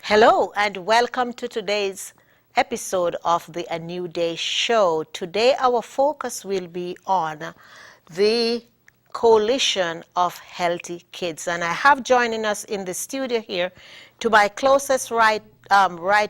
Hello and welcome to today's episode of the A New Day show. Today our focus will be on the Coalition of Healthy Kids, and I have joining us in the studio here to my closest right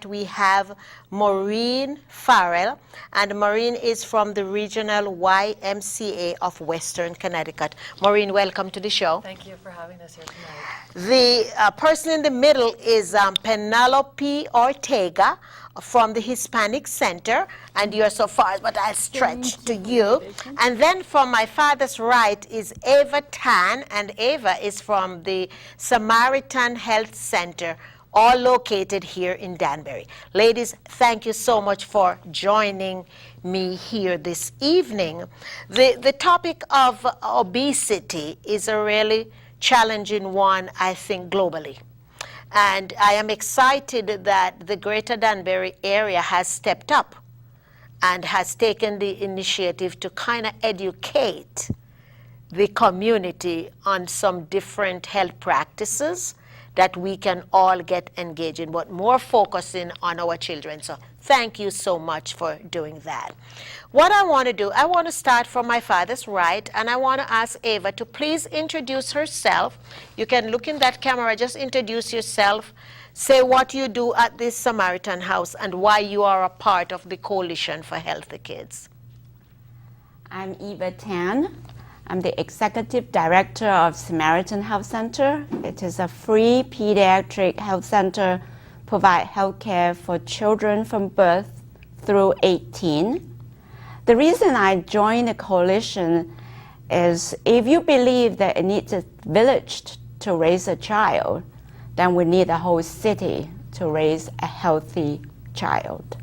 we have Maureen Farrell, and Maureen is from the regional YMCA of Western Connecticut. Maureen, welcome to the show. Thank you for having us here tonight. The person in the middle is Penelope Ortega from the Hispanic Center, and you're so far, but I'll stretch to you. And then from my father's right is Ava Tan, and Ava is from the Samaritan Health Center, all located here in Danbury. Ladies, thank you so much for joining me here this evening. The topic of obesity is a really challenging one, I think, globally. And I am excited that the Greater Danbury area has stepped up and has taken the initiative to kind of educate the community on some different health practices that we can all get engaged in, but more focusing on our children. So thank you so much for doing that. What I want to do, I want to start from my father's right, and I want to ask Ava to please introduce herself. You can look in that camera, just introduce yourself, say what you do at this Samaritan House, and why you are a part of the Coalition for Healthy Kids. I'm Eva Tan. I'm the Executive Director of Samaritan Health Center. It is a free pediatric health center, provide health care for children from birth through 18. The reason I joined the coalition is if you believe that it needs a village to raise a child, then we need a whole city to raise a healthy child.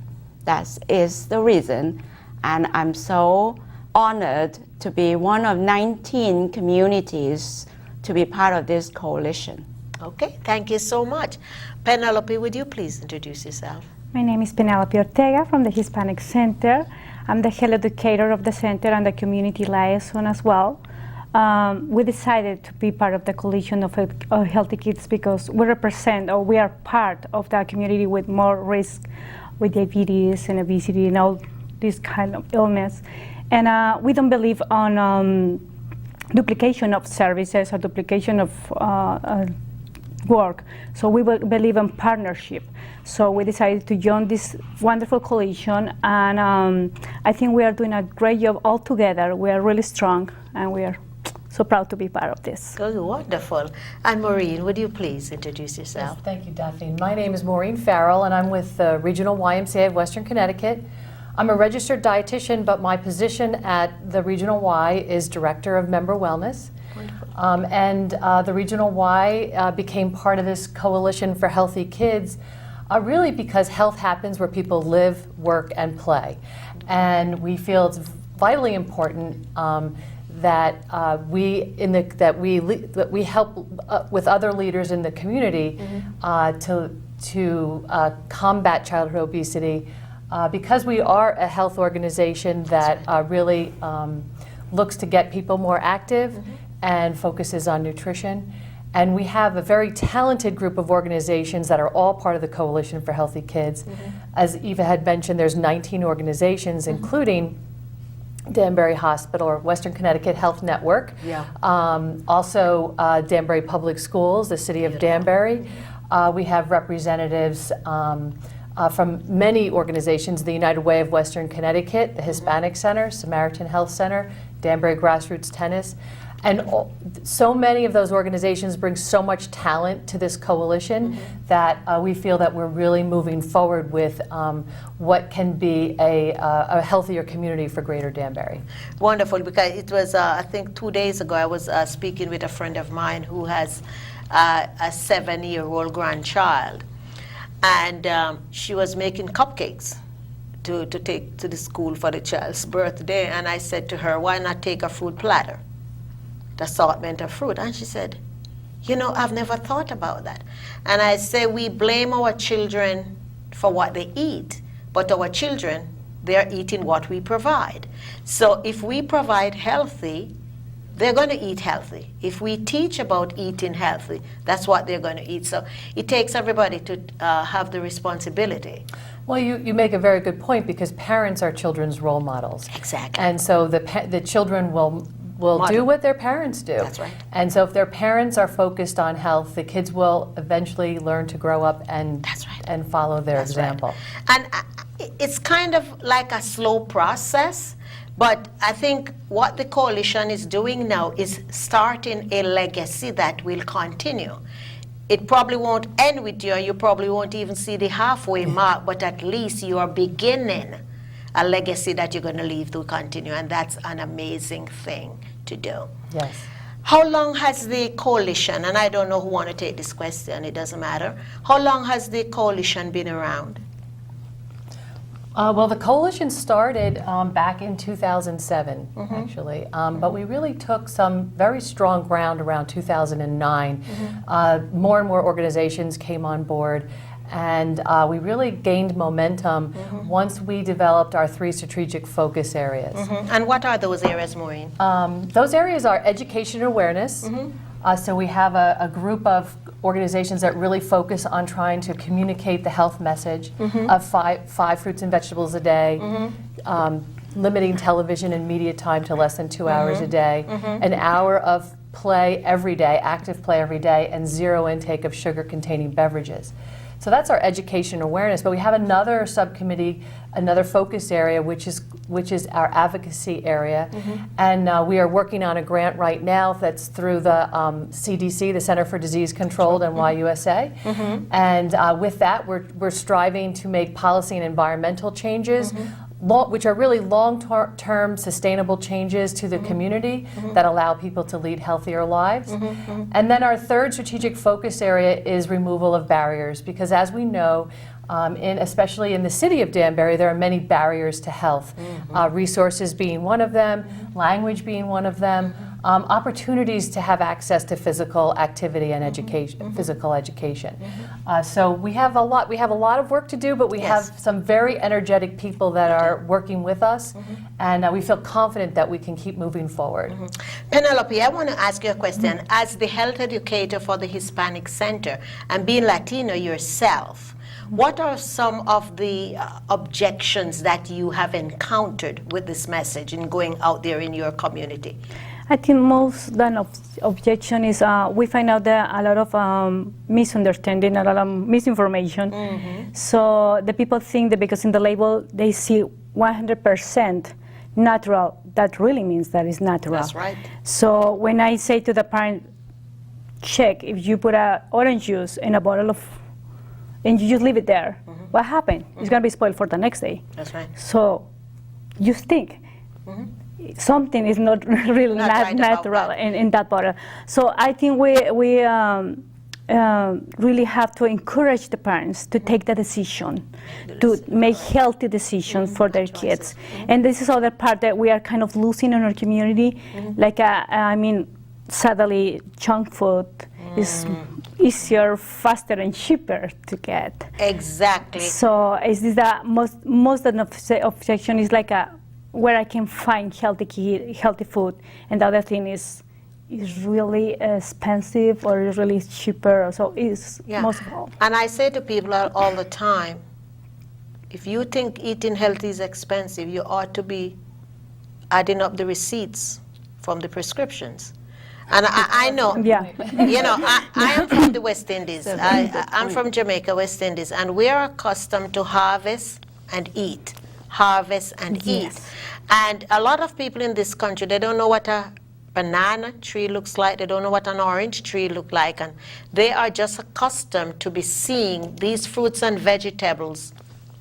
That is the reason, and I'm so honored to be one of 19 communities to be part of this coalition. Okay, thank you so much. Penelope, would you please introduce yourself? My name is Penelope Ortega from the Hispanic Center. I'm the health educator of the center and the community liaison as well. We decided to be part of the Coalition of Healthy Kids because we represent, or we are part of the community with more risk with diabetes and obesity and all this kind of illness. And we don't believe on duplication of services or duplication of work. So we believe in partnership. So we decided to join this wonderful coalition, and I think we are doing a great job all together. We are really strong, and we are so proud to be part of this. Good, wonderful. And Maureen, would you please introduce yourself? Yes, thank you, Daphne. My name is Maureen Farrell, and I'm with the Regional YMCA of Western Connecticut. I'm a registered dietitian, but my position at the Regional Y is Director of Member Wellness. And the Regional Y became part of this Coalition for Healthy Kids really because health happens where people live, work, and play. And we feel it's vitally important that we help with other leaders in the community to combat childhood obesity. Because we are a health organization that really looks to get people more active and focuses on nutrition. And we have a very talented group of organizations that are all part of the Coalition for Healthy Kids. As Eva had mentioned, there's 19 organizations, including Danbury Hospital or Western Connecticut Health Network. Also Danbury Public Schools, the city of Danbury. We have representatives from many organizations, the United Way of Western Connecticut, the Hispanic Center, Samaritan Health Center, Danbury Grassroots Tennis. And so many of those organizations bring so much talent to this coalition that we feel that we're really moving forward with what can be a healthier community for Greater Danbury. Wonderful, because it was, I think 2 days ago, I was speaking with a friend of mine who has a 7-year-old grandchild, and she was making cupcakes to take to the school for the child's birthday, and I said to her, why not take a fruit platter? The assortment of fruit. And she said, you know, I've never thought about that. And I say, we blame our children for what they eat, but our children, they're eating what we provide. So if we provide healthy, they're going to eat healthy. If we teach about eating healthy, that's what they're going to eat. So it takes everybody to have the responsibility. Well, you make a very good point, because parents are children's role models. Exactly. And so the children will do what their parents do. That's right. And so if their parents are focused on health, the kids will eventually learn to grow up and That's right. and follow their That's right. example. And it's kind of like a slow process, but I think what the coalition is doing now is starting a legacy that will continue. It probably won't end with you, and you probably won't even see the halfway mark, but at least you are beginning a legacy that you're going to leave to continue, and that's an amazing thing to do. Yes. How long has the coalition, and I don't know who want to take this question, it doesn't matter, how long has the coalition been around? Well, the coalition started back in 2007, actually, but we really took some very strong ground around 2009. More and more organizations came on board, and we really gained momentum once we developed our 3 strategic focus areas. And what are those areas, Maureen? Those areas are education and awareness. So we have a group of organizations that really focus on trying to communicate the health message of five fruits and vegetables a day, limiting television and media time to less than 2 hours a day, an hour of play every day, active play every day, and 0 intake of sugar-containing beverages. So that's our education awareness, but we have another subcommittee, another focus area, which is our advocacy area, and we are working on a grant right now that's through the CDC, the Center for Disease Control, and NYUSA, and with that we're striving to make policy and environmental changes, which are really long-term sustainable changes to the community that allow people to lead healthier lives. And then our 3rd strategic focus area is removal of barriers, because as we know, especially in the city of Danbury, there are many barriers to health, resources being one of them, language being one of them, opportunities to have access to physical activity and education, physical education. So we have a lot of work to do, but we have some very energetic people that are working with us, and we feel confident that we can keep moving forward. Penelope, I want to ask you a question. As the health educator for the Hispanic Center, and being Latino yourself, what are some of the objections that you have encountered with this message in going out there in your community? I think most than objection is we find out that a lot of misunderstanding, a lot of misinformation. So the people think that because in the label they see 100% natural, that really means that it's natural. That's right. So when I say to the parent, check if you put orange juice in a bottle of, and you just leave it there, what happened? It's going to be spoiled for the next day. That's right. So you think something is not really Not natural right in that bottle. So I think we really have to encourage the parents to take the decision, to make healthy decisions for their kids. And this is other part that we are kind of losing in our community. Like, I mean, sadly, junk food is easier, faster, and cheaper to get. Exactly. So is this the most of the objection is like where I can find healthy food, and the other thing is really expensive or is really cheaper. So is most of all. And I say to people all the time, if you think eating healthy is expensive, you ought to be adding up the receipts from the prescriptions. And I know, you know, I am from the West Indies. I'm from Jamaica, West Indies, and we are accustomed to harvest and eat, harvest and eat. And a lot of people in this country, they don't know what a banana tree looks like, they don't know what an orange tree look like, and they are just accustomed to be seeing these fruits and vegetables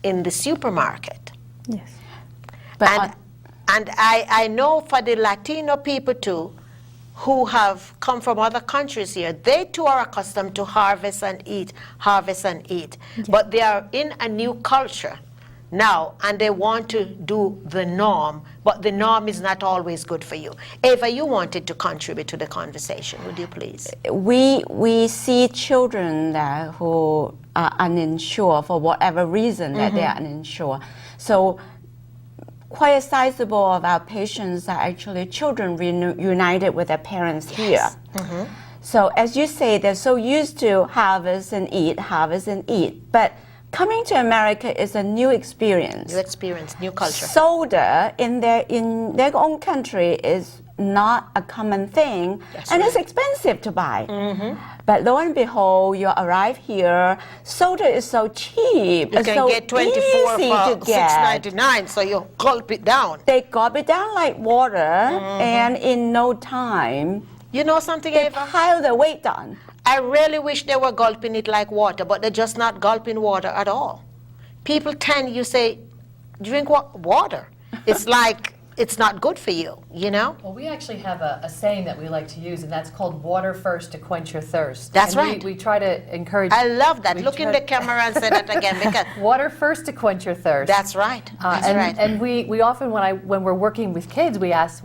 in the supermarket. Yes. But And I know for the Latino people too, who have come from other countries here, they too are accustomed to harvest and eat, harvest and eat. But they are in a new culture now, and they want to do the norm, but the norm is not always good for you. Ava, you wanted to contribute to the conversation, would you please? we see children that who are uninsured for whatever reason that they are uninsured. So quite a sizable of our patients are actually children reunited with their parents here. So as you say, they're so used to harvest and eat, harvest and eat. But coming to America is a new experience. New experience, new culture. Soda in their own country is not a common thing, and it's expensive to buy. But lo and behold, you arrive here, soda is so cheap. You it's can so get 24 easy for to get. $6.99, so you gulp it down. They gulp it down like water, and in no time, You know something, they Ava? pile the weight on. I really wish they were gulping it like water, but they're just not gulping water at all. People tend, you say, drink water. It's like, it's not good for you, you know? Well, we actually have a saying that we like to use, and that's called water first to quench your thirst. That's And right. We try to encourage. I love that. we Look in try- the camera and say that again, because Water first to quench your thirst. that's right. That's and, right. And we often, when we're working with kids, we ask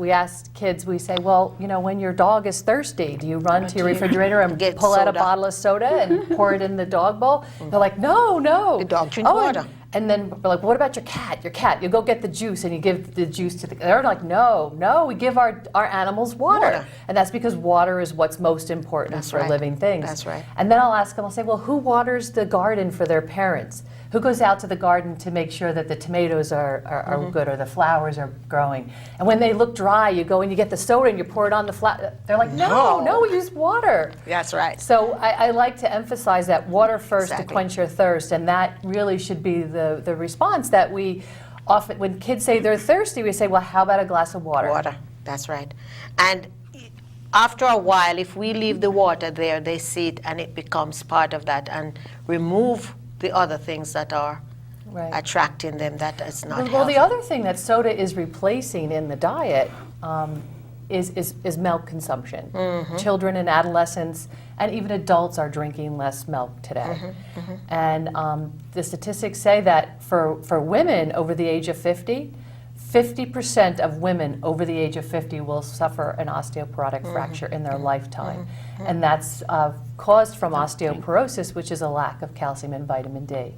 kids, we say, well, you know, when your dog is thirsty, do you run to your refrigerator and Get pull out a soda. bottle of soda and pour it in the dog bowl? They're like, no, no. The dog drink and- water. And then we're like, what about your cat? Your cat, you go get the juice and you give the juice to the. They're like, no, we give our animals water. Water. And that's because water is what's most important That's for right. living things. That's right. And then I'll ask them, I'll say, well, who waters the garden for their parents? Who goes out to the garden to make sure that the tomatoes are good or the flowers are growing? And when they look dry, you go and you get the soda and you pour it on the flower. They're like, no, we use water. That's right. So I like to emphasize that water first Exactly. to quench your thirst, and that really should be the response that we often, when kids say they're thirsty, we say, well, how about a glass of water? Water, that's right. And after a while, if we leave the water there, they see it and it becomes part of that, and remove the other things that are Right. attracting them that is not Well, the healthy. other thing that soda is replacing in the diet is milk consumption. Children and adolescents and even adults are drinking less milk today. And the statistics say that for women over the age of 50% of women over the age of 50 will suffer an osteoporotic fracture in their lifetime. And that's caused from osteoporosis, which is a lack of calcium and vitamin D.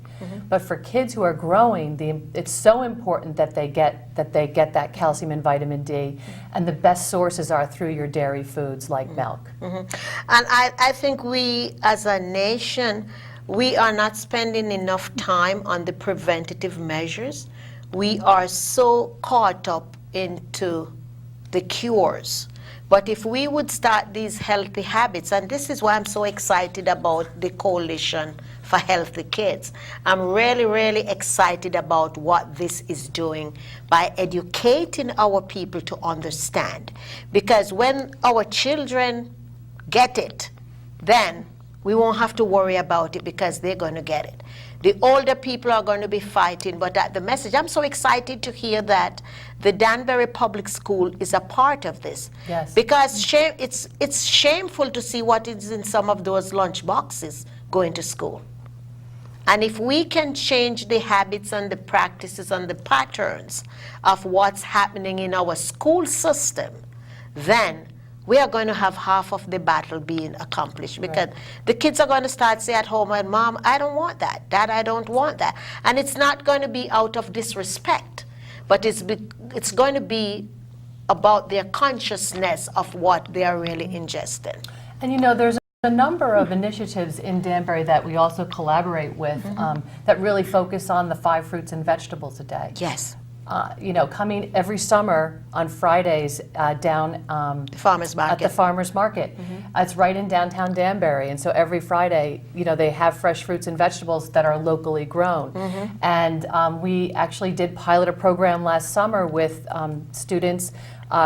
But for kids who are growing, it's so important that they get that calcium and vitamin D, and the best sources are through your dairy foods like milk. And I think we, as a nation, we are not spending enough time on the preventative measures. We are so caught up into the cures. But if we would start these healthy habits, and this is why I'm so excited about the Coalition for Healthy Kids. I'm really, really excited about what this is doing by educating our people to understand. Because when our children get it, then we won't have to worry about it because they're going to get it. The older people are going to be fighting, but the message, I'm so excited to hear that the Danbury Public School is a part of this. Yes. Because it's shameful to see what is in some of those lunch boxes going to school. And if we can change the habits and the practices and the patterns of what's happening in our school system, then we are going to have half of the battle being accomplished, because the kids are going to start say at home, and Mom, I don't want that. Dad, I don't want that. And it's not going to be out of disrespect, but it's going to be about their consciousness of what they are really ingesting. And you know, there's a number of initiatives in Danbury that we also collaborate with that really focus on the 5 fruits and vegetables a day. Yes. You know, coming every summer on Fridays down The farmer's market. at the farmer's market. It's right in downtown Danbury, and so every Friday, you know, they have fresh fruits and vegetables that are locally grown. And we actually did pilot a program last summer with students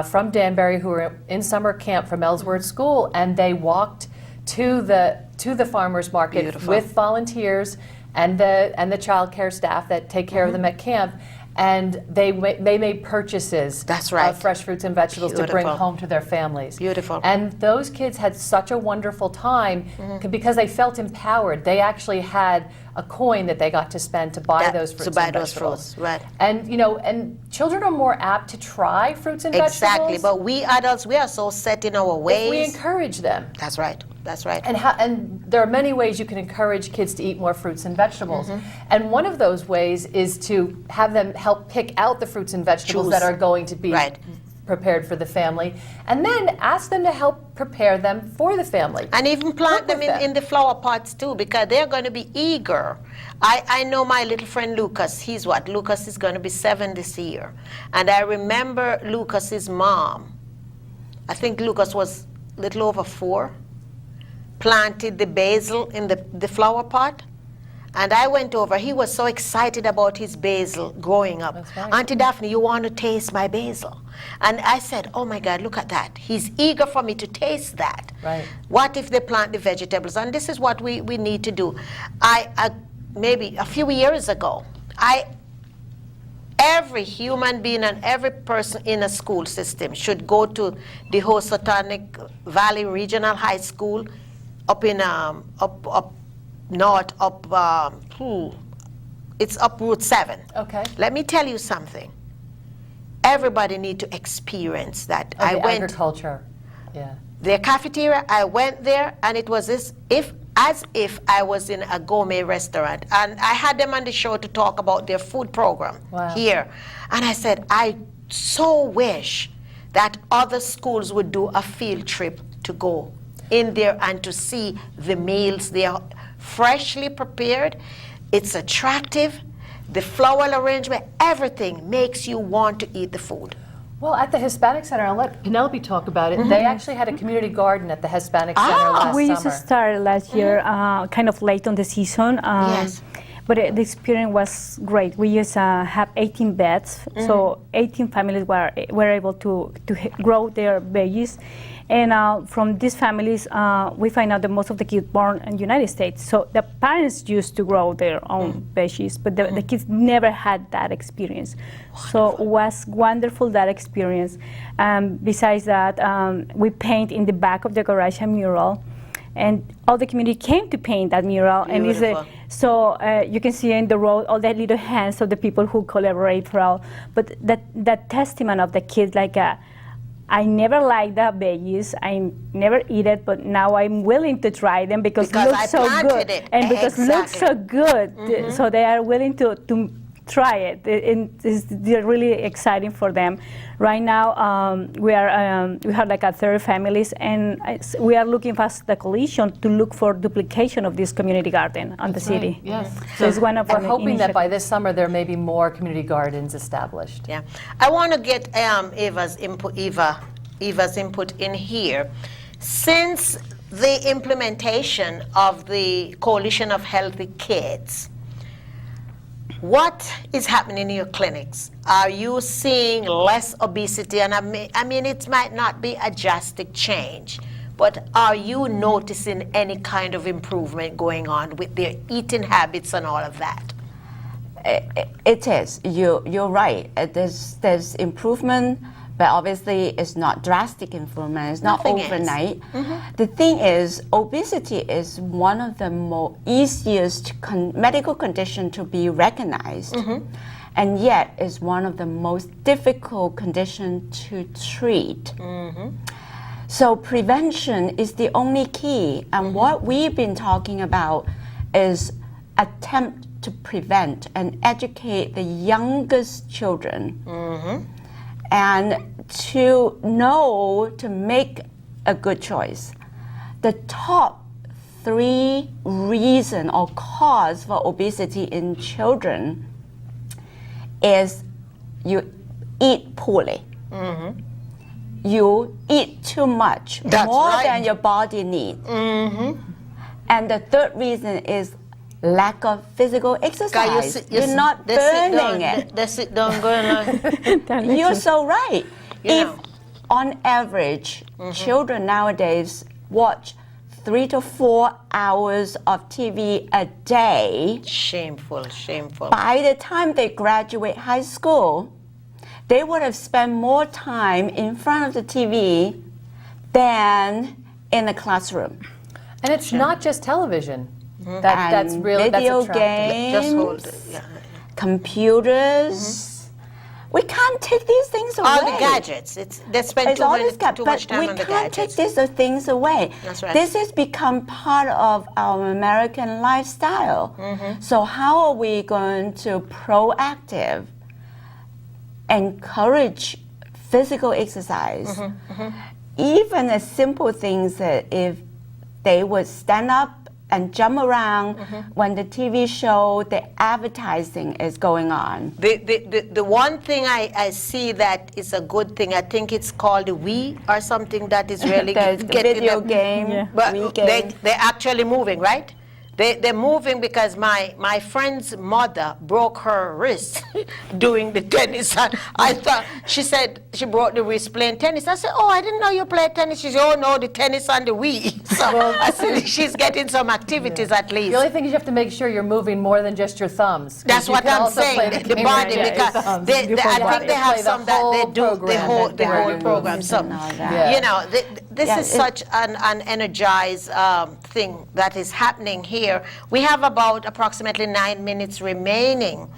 from Danbury who were in summer camp from Ellsworth School, and they walked to the farmers market Beautiful. with volunteers and the child care staff that take care of them at camp. And they made purchases That's right. of fresh fruits and vegetables to bring Beautiful. home to their families. Beautiful. And those kids had such a wonderful time because they felt empowered. They actually had a coin that they got to spend to buy those fruits and vegetables. Right. And and children are more apt to try fruits and Exactly. vegetables But we adults, we are so set in our ways. if we encourage them. That's right. That's right. And there are many ways you can encourage kids to eat more fruits and vegetables. And one of those ways is to have them help pick out the fruits and vegetables Choose. that are going to be Right. prepared for the family, and then ask them to help prepare them for the family. And even plant Work them with them. in the flower pots too, because they're going to be eager. I know my little friend Lucas, Lucas is going to be 7 this year. And I remember Lucas's mom, I think Lucas was a little over 4, planted the basil in the flower pot. And I went over, he was so excited about his basil growing up. That's right. Auntie Daphne, you want to taste my basil? And I said, oh my God, look at that. He's eager for me to taste that. Right. What if they plant the vegetables? And this is what we need to do. Maybe a few years ago, every human being and every person in a school system should go to the Housatonic Valley Regional High School up in up north, it's up Route 7. Okay. Let me tell you something. Everybody need to experience that. Of the agriculture. Yeah. Their cafeteria, I went there, and it was as if I was in a gourmet restaurant. And I had them on the show to talk about their food program here. And I said, I so wish that other schools would do a field trip to go in there and to see the meals. They are freshly prepared. It's attractive. The floral arrangement, everything makes you want to eat the food. Well, at the Hispanic Center, I'll let Penelope talk about it. They actually had a community garden at the Hispanic Center last We summer. used to start last year, kind of late on the season. Yes. But the experience was great. We used to have 18 beds, so 18 families were able to grow their veggies. And from these families, we find out that most of the kids born in the United States. So the parents used to grow their own veggies, but the kids never had that experience. So it was wonderful, that experience. Besides that, we paint in the back of the garage a mural. And all the community came to paint that mural. Beautiful. And so you can see in the road all the little hands of the people who collaborate for all. But that testament of the kids, like, I never liked the veggies. I never eat it, but now I'm willing to try them because it looks I so planted good. it. And because it looks so good, Mm-hmm. so they are willing to try it. It's really exciting for them. Right now, we have like a 30 families, and we are looking for the coalition to look for duplication of this community garden on the city. Right, yes. So it's one of We're our hoping that by initiatives. this summer there may be more community gardens established. Yeah, I want to get Eva's input in here. Since the implementation of the Coalition of Healthy Kids, what is happening in your clinics? Are you seeing less obesity? And I mean, it might not be a drastic change, but are you noticing any kind of improvement going on with their eating habits and all of that? It is. You're right. There's improvement, but obviously it's not drastic improvement. It's not Nothing is. overnight. The thing is, obesity is one of the easiest medical condition to be recognized, and yet is one of the most difficult condition to treat. So prevention is the only key, and what we've been talking about is attempt to prevent and educate the youngest children, and to know to make a good choice. The top 3 reason or cause for obesity in children is you eat poorly. You eat too much, That's more right. than your body needs. And the third reason is lack of physical exercise. You're not burning it. They sit down going like, You're so right. You know. on average, children nowadays watch 3 to 4 hours of TV a day. Shameful, shameful. By the time they graduate high school, they would have spent more time in front of the TV than in the classroom. And it's not just television. And That's really video that's attractive. games, Just hold it. Yeah. computers. We can't take these things away. All the gadgets. They spend It's all these too much time on the but we can't take gadgets. these things away. That's right. This has become part of our American lifestyle. So how are we going to proactive encourage physical exercise? Even as simple things that if they would stand up and jump around when the TV show, the advertising is going on. The one thing I see that is a good thing, I think it's called the Wii or something that is really The getting video them- game, But Wii game. they're actually moving, right? They're moving because my friend's mother broke her wrist doing the tennis. I thought, she said she broke the wrist playing tennis. I said, oh, I didn't know you played tennis. She said, oh, no, the tennis on the Wii. So I said, she's getting some activities at least. The only thing is you have to make sure you're moving more than just your thumbs. 'cause That's you what can I'm also play saying, the game body, with your because thumbs. I think they have Play the some that they whole do the program whole, that the where whole you're program. moving So, and all that. Yeah. you know, this Yeah, is such an energized thing that is happening here. We have about approximately 9 minutes remaining.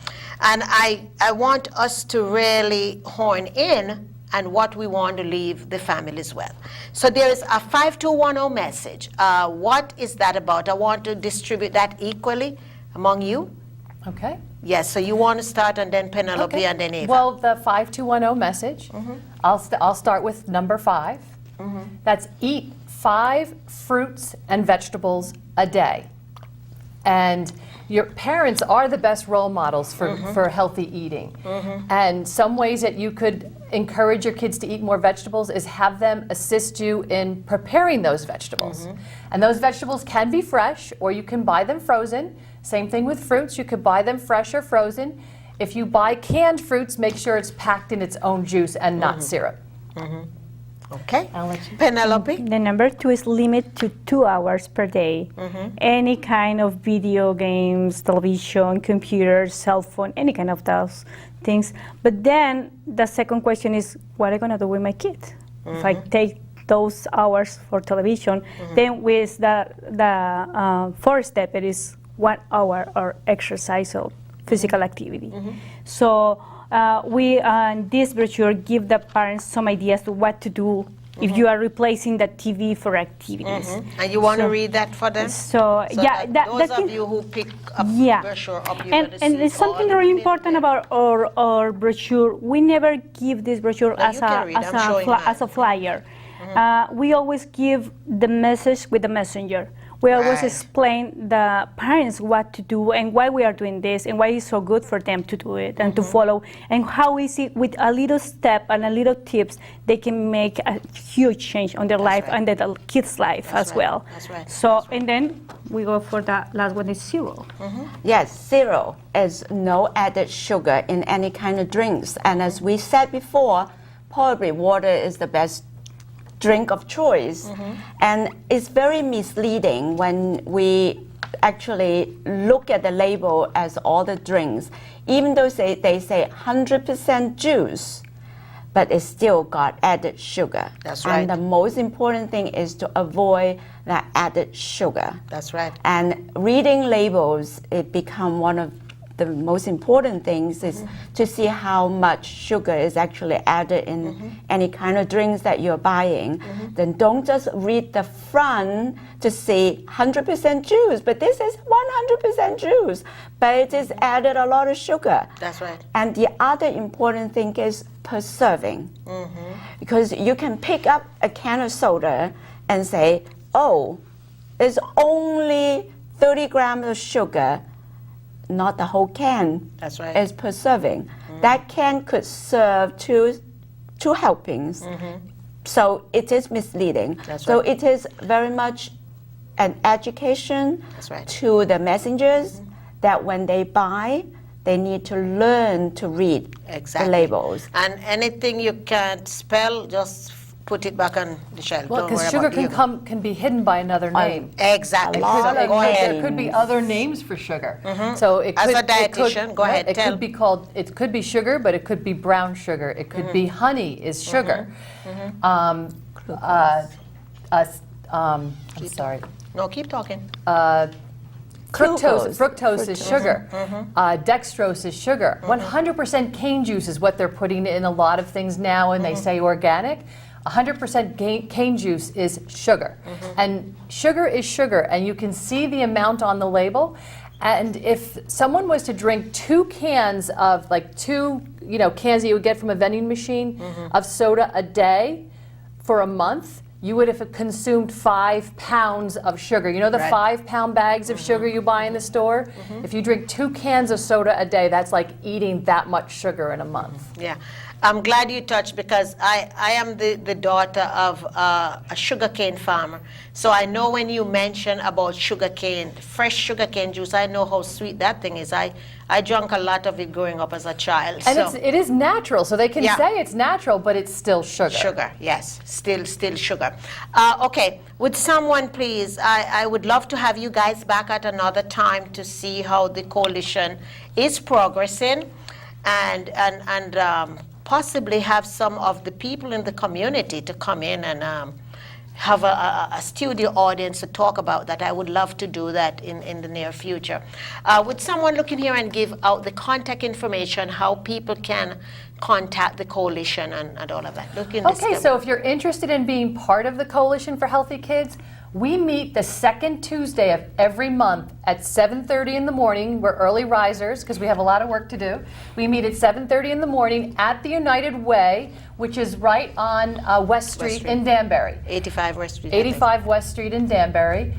And I want us to really hone in on what we want to leave the families with. So there's a 5210 message. What is that about? I want to distribute that equally among you. Okay. Yes, so you want to start and then Penelope Okay. and then Eva. Well, the 5210 message, I'll start with number 5. That's eat 5 fruits and vegetables a day. And your parents are the best role models for healthy eating. And some ways that you could encourage your kids to eat more vegetables is have them assist you in preparing those vegetables. And those vegetables can be fresh or you can buy them frozen. Same thing with fruits, you could buy them fresh or frozen. If you buy canned fruits, make sure it's packed in its own juice and not syrup. Okay. I'll let you. Penelope? The number 2 is limit to 2 hours per day. Any kind of video games, television, computer, cell phone, any kind of those things. But then the second question is, what am I going to do with my kid? If I take those hours for television, then with the fourth step, it is 1 hour or exercise or physical activity. So we, in this brochure, give the parents some ideas to what to do if you are replacing the TV for activities. And you want to read that for them? So, So yeah, that those that of you who pick up yeah. brochure up, you're And gonna see there's something all really of it important there. about our brochure. We never give this brochure No, as you can read. I'm showing mine. as a flyer. We always give the message with the messenger. We always Right. explain the parents what to do and why we are doing this and why it's so good for them to do it and to follow, and how easy with a little step and a little tips they can make a huge change on their life right. and the kids' life That's as right. well. That's right. So That's right. and then we go for the last one is 0. Yes, 0 is no added sugar in any kind of drinks. And as we said before, probably water is the best drink of choice. And it's very misleading when we actually look at the label as all the drinks, even though they say 100% juice, but it still got added sugar. That's right. And the most important thing is to avoid that added sugar. That's right. And reading labels, it become one of the most important things is to see how much sugar is actually added in any kind of drinks that you're buying. Then don't just read the front to see 100% juice, but this is 100% juice, but it is added a lot of sugar. That's right. And the other important thing is preserving. Because you can pick up a can of soda and say, oh, it's only 30 grams of sugar, not the whole can. That's right. Is preserving. That can could serve two helpings. So it is misleading. That's so right. it is very much an education That's right. to the messengers that when they buy, they need to learn to read Exactly. the labels. And anything you can't spell, just put it back on the shelf. Well, Don't worry because sugar about the can be hidden by another name. Exactly. lot So of go ahead. There could be other names for sugar. So it As could, a dietitian, go ahead, It tell. could be called. It could be sugar, but it could be brown sugar. It could be honey is sugar. I'm sorry. No, keep talking. Fructose is sugar. Dextrose is sugar. 100% cane juice is what they're putting in a lot of things now, and they say organic. 100% cane juice is sugar. And sugar is sugar, and you can see the amount on the label. And if someone was to drink 2 cans of, like 2, cans that you would get from a vending machine of soda a day for a month, you would have consumed 5 pounds of sugar. You know the Right. 5-pound bags of sugar you buy in the store? If you drink 2 cans of soda a day, that's like eating that much sugar in a month. Yeah. I'm glad you touched, because I am the daughter of a sugarcane farmer. So I know when you mention about sugarcane, fresh sugarcane juice, I know how sweet that thing is. I drank a lot of it growing up as a child. And so. it is natural, so they can Yeah. say it's natural, but it's still sugar. Sugar, yes, still sugar. Okay, would someone please, I would love to have you guys back at another time to see how the coalition is progressing, and possibly have some of the people in the community to come in and have a studio audience to talk about that. I would love to do that in the near future. Would someone look in here and give out the contact information, how people can contact the coalition and all of that? Look in this Okay, so if you're interested in being part of the Coalition for Healthy Kids, we meet the second Tuesday of every month at 7:30 in the morning. We're early risers because we have a lot of work to do. We meet at 7:30 in the morning at the United Way, which is right on West Street in Danbury. 85 West Street. I think. 85 West Street in Danbury.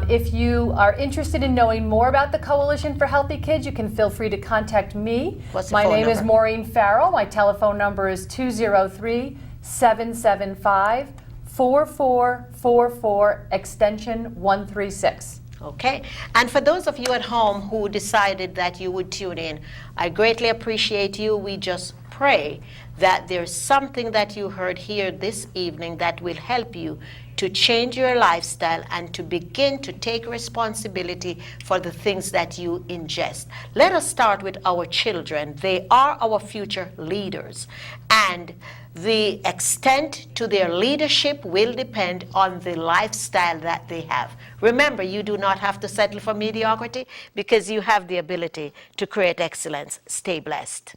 If you are interested in knowing more about the Coalition for Healthy Kids, you can feel free to contact me. What's the My phone name is number? Maureen Farrell. My telephone number is 203-775-4444, extension 136. Okay, and for those of you at home who decided that you would tune in, I greatly appreciate you. We just pray that there's something that you heard here this evening that will help you to change your lifestyle and to begin to take responsibility for the things that you ingest. Let us start with our children. They are our future leaders, and the extent to their leadership will depend on the lifestyle that they have. Remember, you do not have to settle for mediocrity, because you have the ability to create excellence. Stay blessed.